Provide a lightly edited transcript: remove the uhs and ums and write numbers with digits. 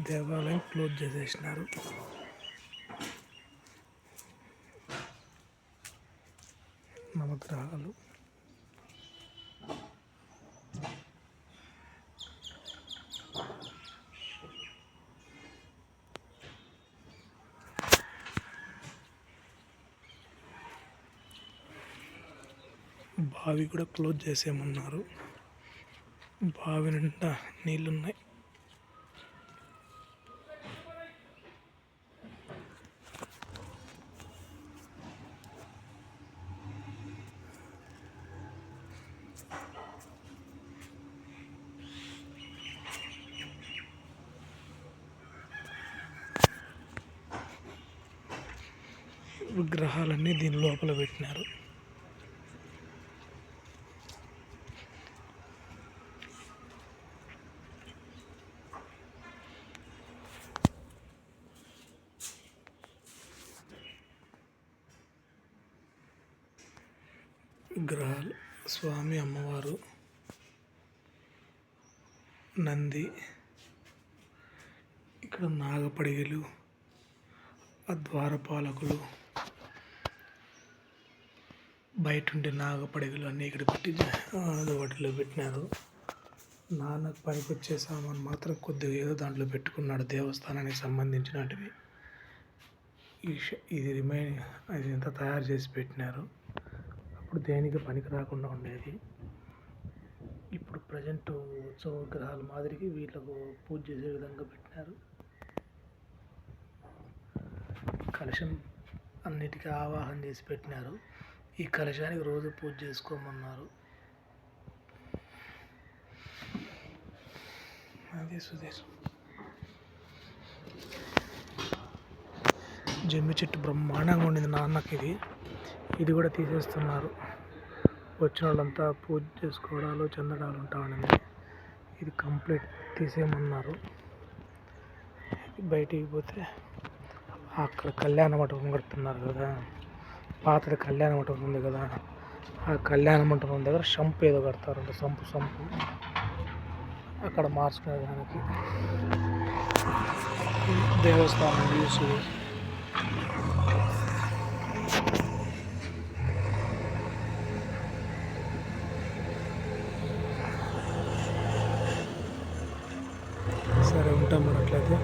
దేవాలయం క్లోజ్ చేసేసినారు. నవగ్రహాలు బావి కూడా క్లోజ్ చేసేయమన్నారు. బావి నిండా నీళ్ళున్నాయి. విగ్రహాలన్నీ దీని లోపల పెట్టినారు. విగ్రహాలు స్వామి, అమ్మవారు, నంది, ఇక్కడ నాగపడిగలు, ద్వారపాలకులు, బయట ఉండే నాగపడిగలు అన్నీ ఇక్కడ పెట్టి వాటిలో పెట్టినారు. నాన్నకు పనికొచ్చే సామాన్ మాత్రం కొద్దిగా ఏదో దాంట్లో పెట్టుకున్నాడు, దేవస్థానానికి సంబంధించినటివి. ఇది అది ఎంత తయారు చేసి పెట్టినారు. అప్పుడు దేనికి పనికి రాకుండా ఉండేది. ఇప్పుడు ప్రజెంట్ ఉత్సవ విగ్రహాల మాదిరికి వీళ్ళకు పూజ చేసే విధంగా పెట్టినారు. కలశం అన్నిటికీ ఆవాహన చేసి పెట్టినారు. ఈ కలశానికి రోజు పూజ చేసుకోమన్నారు. అదే సుదేశం. జమ్మి చెట్టు బ్రహ్మాండంగా ఉండింది నాన్నకి. ఇది కూడా తీసేస్తున్నారు. వచ్చిన వాళ్ళంతా పూజ చేసుకోవడాలు, చందడాలు ఉంటా ఉండింది. ఇది కంప్లీట్ తీసేయమన్నారు. బయటికి పోతే అక్కడ కళ్యాణ మంటపం కడుతున్నారు కదా, పాతది కళ్యాణ మంటపం ఉంది కదా, ఆ కళ్యాణ మంటపం దగ్గర సంపు ఏదో కడతారంట. సంపు అక్కడ మార్చుకునే దానికి దేవస్థానం వ్యూస్. సరే ఉంటాం మరి అట్లయితే.